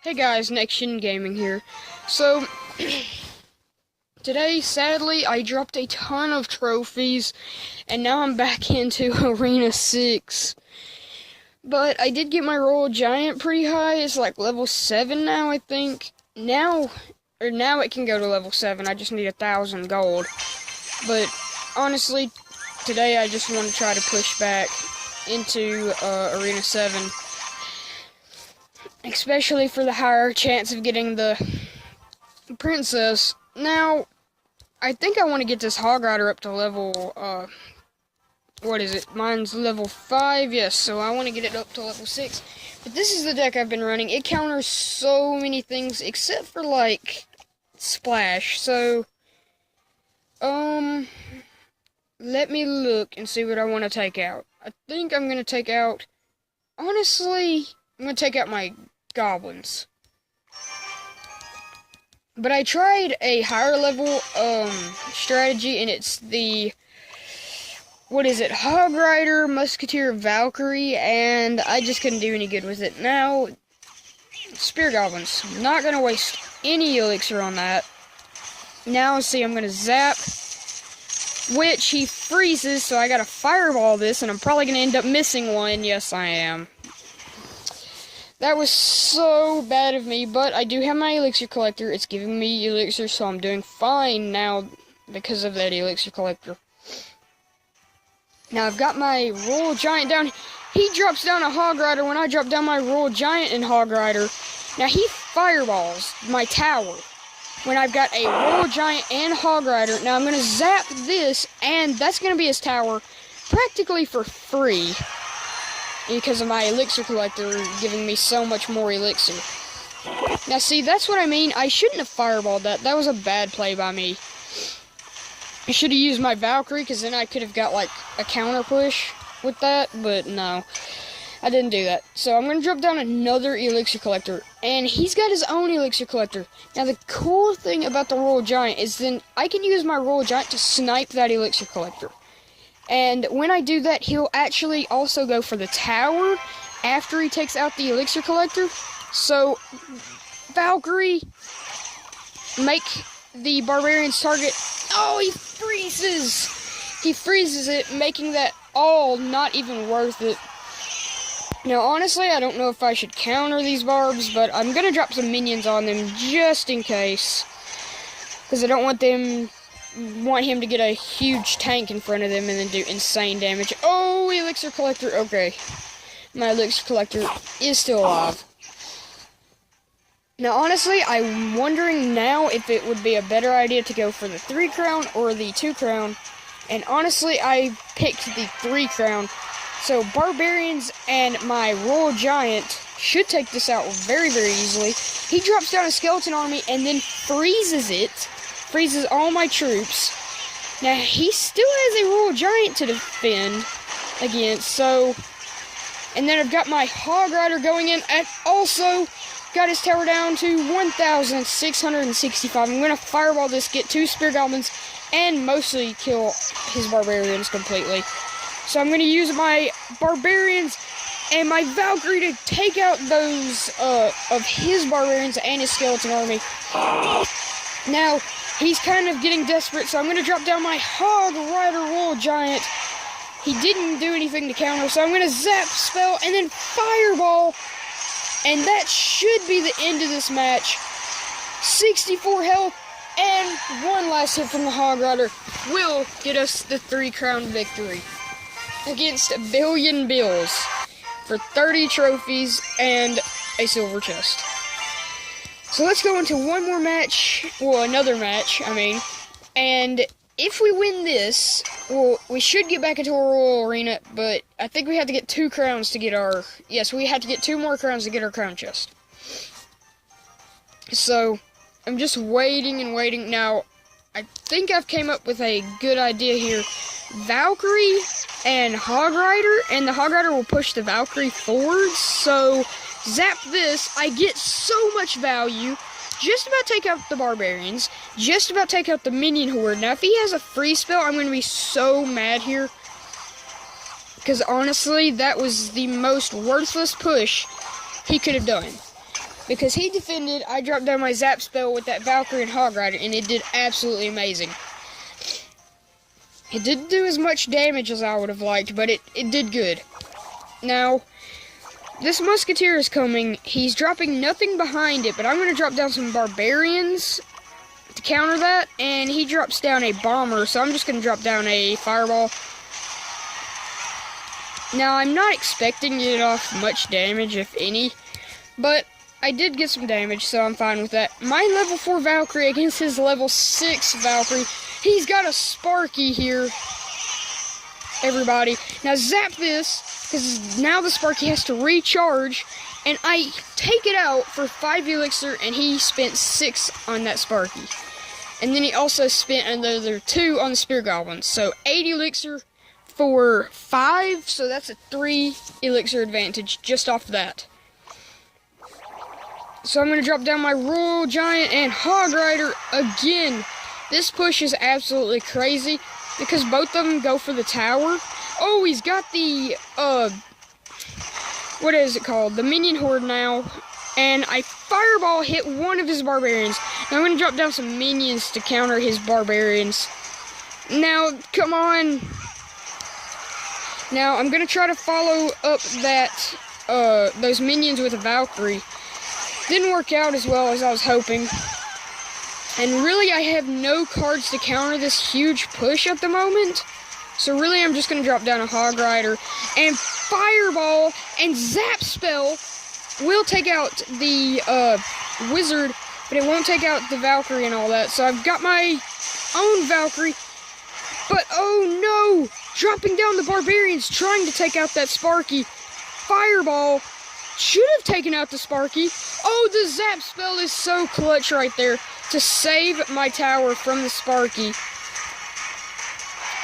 Hey guys, Next Gen Gaming here. So, today, sadly, I dropped a ton of trophies, and now I'm back into Arena 6. But I did get my Royal Giant pretty high. It's like level 7 now, I think. Now it can go to level 7. I just need 1,000 gold. But, honestly, today I just want to try to push back into Arena 7. Especially for the higher chance of getting the princess. Now, I think I want to get this Hog Rider up to level, what is it? Mine's level 5, yes, so I want to get it up to level 6. But this is the deck I've been running. It counters so many things, except for, like, Splash. So, let me look and see what I want to take out. I think I'm going to take out, honestly, I'm going to take out my goblins. But I tried a higher level strategy, and it's the, what is it, Hog Rider, Musketeer, Valkyrie, and I just couldn't do any good with it. Now, Spear Goblins, not going to waste any elixir on that. Now, see, I'm going to zap, which he freezes, so I got to fireball this, and I'm probably going to end up missing one. Yes, I am. That was so bad of me, but I do have my elixir collector. It's giving me elixir, so I'm doing fine now because of that elixir collector. Now, I've got my Royal Giant down. He drops down a Hog Rider when I drop down my Royal Giant and Hog Rider. Now, he fireballs my tower when I've got a Royal Giant and Hog Rider. Now, I'm going to zap this, and that's going to be his tower practically for free, because of my elixir collector giving me so much more elixir. Now see, that's what I mean. I shouldn't have fireballed that. That was a bad play by me. I should have used my Valkyrie, because then I could have got like a counter push with that, but no. I didn't do that. So I'm going to drop down another elixir collector, and he's got his own elixir collector. Now the cool thing about the Royal Giant is then I can use my Royal Giant to snipe that elixir collector. And when I do that, he'll actually also go for the tower after he takes out the elixir collector. So, Valkyrie, make the barbarian's target. Oh, he freezes! He freezes it, making that all not even worth it. Now, honestly, I don't know if I should counter these barbs, but I'm going to drop some minions on them just in case. Because I don't want him to get a huge tank in front of them and then do insane damage. Oh, elixir collector. Okay. My elixir collector is still alive. Now, honestly, I'm wondering now if it would be a better idea to go for the 3 crown or the 2 crown. And honestly, I picked the 3 crown. So, Barbarians and my Royal Giant should take this out very, very easily. He drops down a skeleton army and then freezes it. Freezes all my troops. Now, he still has a Royal Giant to defend against, so... And then I've got my Hog Rider going in, and also got his tower down to 1,665. I'm going to fireball this, get 2 Spear Goblins, and mostly kill his Barbarians completely. So I'm going to use my Barbarians and my Valkyrie to take out those of his Barbarians and his Skeleton Army. Now, he's kind of getting desperate, so I'm going to drop down my Hog Rider Royal Giant. He didn't do anything to counter, so I'm going to zap spell and then fireball. And that should be the end of this match. 64 health and one last hit from the Hog Rider will get us the 3 crown victory against a billion bills for 30 trophies and a silver chest. So let's go into one more match, well, another match, I mean, and if we win this, well, we should get back into a Royal Arena, but I think we have to get 2 crowns to get our, yes, we have to get 2 more crowns to get our crown chest. So, I'm just waiting and waiting. Now, I think I've came up with a good idea here. Valkyrie and Hog Rider, and the Hog Rider will push the Valkyrie forwards, so... Zap this, I get so much value, just about take out the Barbarians, just about take out the Minion Horde. Now, if he has a free spell, I'm going to be so mad here, because honestly, that was the most worthless push he could have done. because he defended. I dropped down my zap spell with that Valkyrie and Hog Rider, and it did absolutely amazing. It didn't do as much damage as I would have liked, but it did good. Now, this Musketeer is coming. He's dropping nothing behind it, but I'm going to drop down some Barbarians to counter that, and he drops down a Bomber, so I'm just going to drop down a Fireball. Now, I'm not expecting to get off much damage, if any, but I did get some damage, so I'm fine with that. My level 4 Valkyrie against his level 6 Valkyrie. He's got a Sparky here, everybody. Now, zap this, because now the Sparky has to recharge, and I take it out for 5 elixir, and he spent 6 on that Sparky. And then he also spent another 2 on the Spear Goblins, so 8 elixir for 5, so that's a 3 elixir advantage just off that. So I'm going to drop down my Royal Giant and Hog Rider again. This push is absolutely crazy because both of them go for the tower. Oh, he's got the, what is it called? The Minion Horde now. And I Fireball hit one of his Barbarians. Now I'm going to drop down some Minions to counter his Barbarians. Now, come on. Now, I'm going to try to follow up that, those Minions with a Valkyrie. Didn't work out as well as I was hoping. And really, I have no cards to counter this huge push at the moment. So really, I'm just going to drop down a Hog Rider. And Fireball and Zap Spell will take out the, Wizard, but it won't take out the Valkyrie and all that. So I've got my own Valkyrie. But, oh no! Dropping down the Barbarians, trying to take out that Sparky. Fireball should have taken out the Sparky. Oh, the Zap Spell is so clutch right there to save my tower from the Sparky.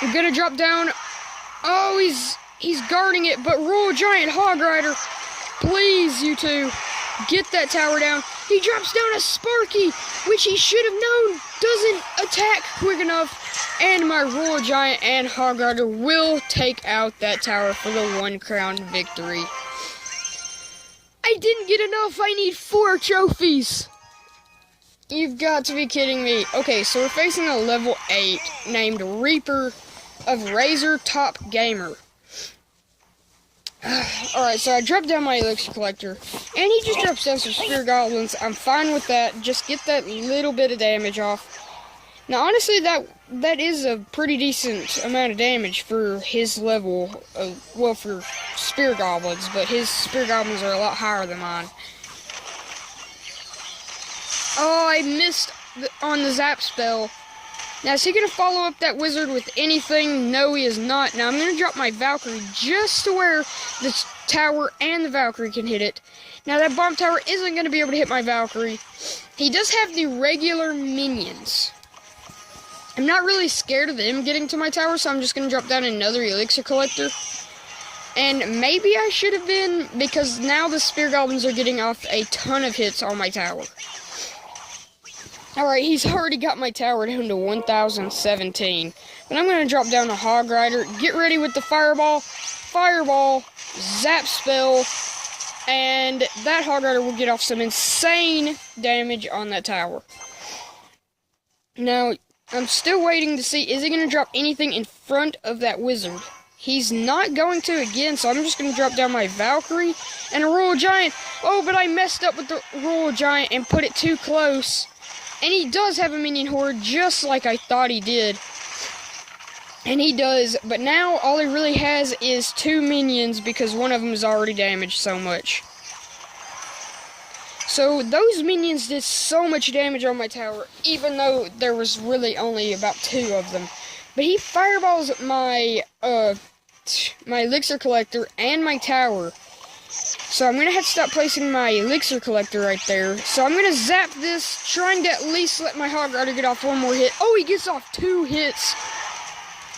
I'm gonna drop down. Oh, he's guarding it, but Royal Giant Hog Rider, please, you two, get that tower down. He drops down a Sparky, which he should have known doesn't attack quick enough. And my Royal Giant and Hog Rider will take out that tower for the 1 crown victory. I didn't get enough. I need 4 trophies. You've got to be kidding me. Okay, so we're facing a level 8 named Reaper of Razor Top Gamer. Alright, so I dropped down my Elixir Collector, and he just drops down some Spear Goblins. I'm fine with that. Just get that little bit of damage off. Now, honestly, that is a pretty decent amount of damage for his level, well, for Spear Goblins, but his Spear Goblins are a lot higher than mine. Oh, I missed on the Zap Spell. Now, is he going to follow up that Wizard with anything? No, he is not. Now, I'm going to drop my Valkyrie just to where the tower and the Valkyrie can hit it. Now, that Bomb Tower isn't going to be able to hit my Valkyrie. He does have the regular minions. I'm not really scared of them getting to my tower, so I'm just going to drop down another Elixir Collector. And maybe I should have been, because now the Spear Goblins are getting off a ton of hits on my tower. Alright, he's already got my tower down to 1017. But I'm going to drop down a Hog Rider, get ready with the Fireball, Zap Spell, and that Hog Rider will get off some insane damage on that tower. Now, I'm still waiting to see, is he going to drop anything in front of that Wizard? He's not going to again, so I'm just going to drop down my Valkyrie and a Royal Giant. Oh, but I messed up with the Royal Giant and put it too close. And he does have a Minion Horde, just like I thought he did. And he does, but now all he really has is 2 minions because one of them is already damaged so much. So those minions did so much damage on my tower, even though there was really only about 2 of them. But he fireballs my my Elixir Collector and my tower. So I'm going to have to stop placing my Elixir Collector right there. So I'm going to zap this, trying to at least let my Hog Rider get off 1 more hit. Oh, he gets off 2 hits.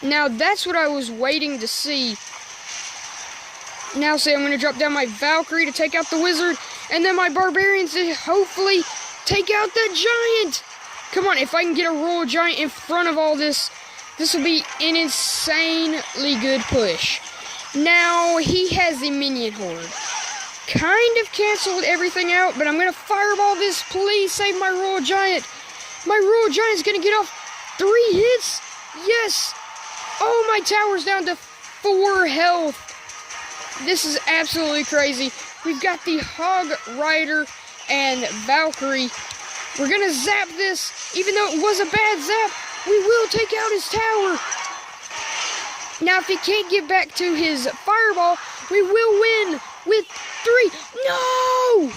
Now that's what I was waiting to see. Now say I'm going to drop down my Valkyrie to take out the Wizard. And then my Barbarians to hopefully take out that Giant. Come on, if I can get a Royal Giant in front of all this, this will be an insanely good push. Now, he has the Minion Horde. kind of canceled everything out, but I'm going to fireball this. Please save my Royal Giant. My Royal Giant's going to get off 3 hits. Yes. Oh, my tower's down to 4 health. This is absolutely crazy. We've got the Hog Rider and Valkyrie. We're going to zap this. Even though it was a bad zap, we will take out his tower. Now, if he can't get back to his fireball, we will win with 3. No!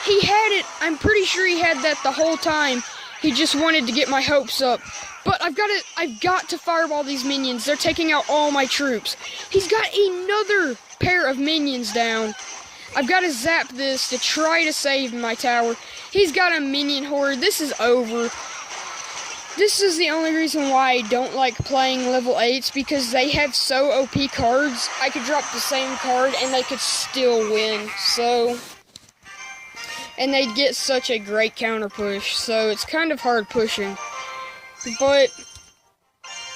He had it. I'm pretty sure he had that the whole time. He just wanted to get my hopes up. But I've got to fireball these minions. They're taking out all my troops. He's got another pair of minions down. I've got to zap this to try to save my tower. He's got a minion horde. This is over. This is the only reason why I don't like playing level 8s, because they have so OP cards. I could drop the same card and they could still win. And they'd get such a great counter push, so it's kind of hard pushing. But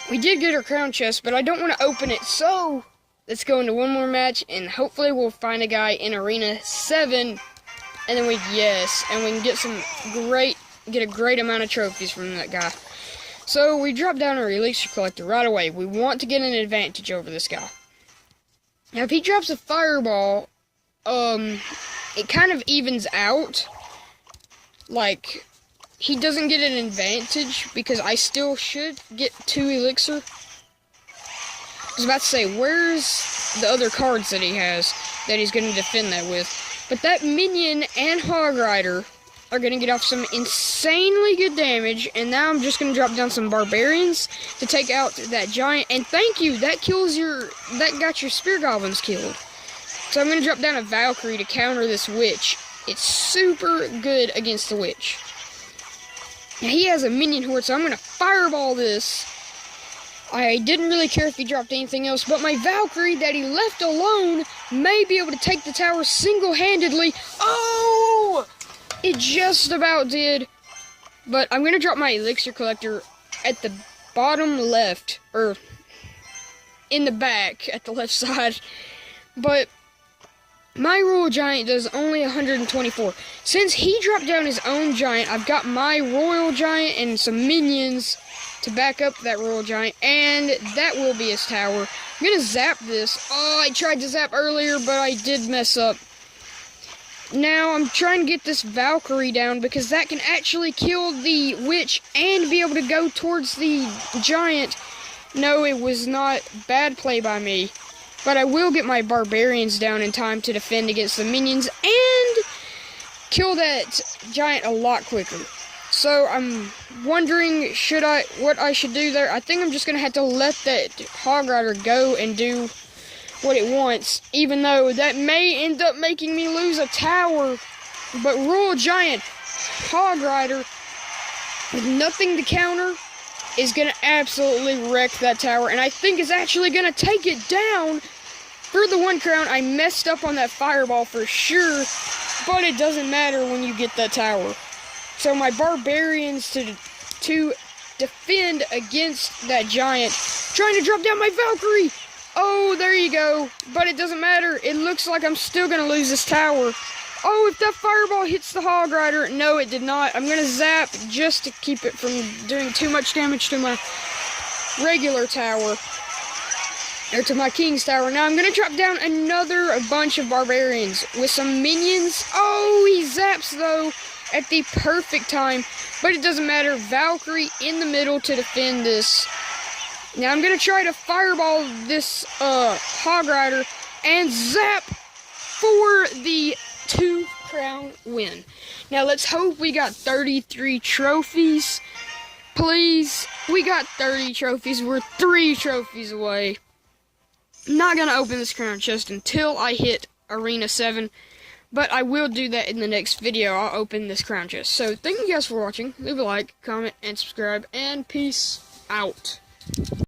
we did get our crown chest, but I don't want to open it, so let's go into one more match, and hopefully we'll find a guy in Arena 7, and then we can get a great amount of trophies from that guy. So we drop down our elixir collector right away. We want to get an advantage over this guy. Now if he drops a fireball, it kind of evens out. Like, he doesn't get an advantage because I still should get 2 elixir. I was about to say, where's the other cards that he has that he's going to defend that with? But that minion and Hog Rider are going to get off some insanely good damage, and now I'm just going to drop down some barbarians to take out that giant, and thank you, that got your spear goblins killed. So I'm going to drop down a Valkyrie to counter this witch. It's super good against the witch. Now he has a minion horde, so I'm going to fireball this. I didn't really care if he dropped anything else, but my Valkyrie that he left alone may be able to take the tower single-handedly. Oh! It just about did. But I'm going to drop my elixir collector at the bottom left, or in the back at the left side. But my Royal Giant does only 124. Since he dropped down his own giant, I've got my Royal Giant and some minions to back up that Royal Giant, and that will be his tower. I'm going to zap this. Oh, I tried to zap earlier, but I did mess up. Now, I'm trying to get this Valkyrie down, because that can actually kill the witch and be able to go towards the giant. No, it was not bad play by me. But I will get my barbarians down in time to defend against the minions and kill that giant a lot quicker. So I'm wondering what I should do there. I think I'm just going to have to let that Hog Rider go and do what it wants, even though that may end up making me lose a tower. But Royal Giant, Hog Rider, with nothing to counter, is going to absolutely wreck that tower, and I think is actually going to take it down for the 1 crown. I messed up on that fireball for sure, but it doesn't matter when you get that tower. So my barbarians to defend against that giant, trying to drop down my Valkyrie. Oh, there you go. But it doesn't matter. It looks like I'm still going to lose this tower. Oh, if that fireball hits the Hog Rider. No, it did not. I'm going to zap just to keep it from doing too much damage to my regular tower. Or to my King's Tower. Now I'm going to drop down another bunch of barbarians with some minions. Oh, he zaps, though, at the perfect time. But it doesn't matter. Valkyrie in the middle to defend this. Now I'm going to try to fireball this Hog Rider and zap for the 2 crown win. Now let's hope we got 33 trophies. Please, we got 30 trophies. We're 3 trophies away. Not going to open this crown chest until I hit Arena 7. But I will do that in the next video. I'll open this crown chest. So thank you guys for watching. Leave a like, comment, and subscribe. And peace out.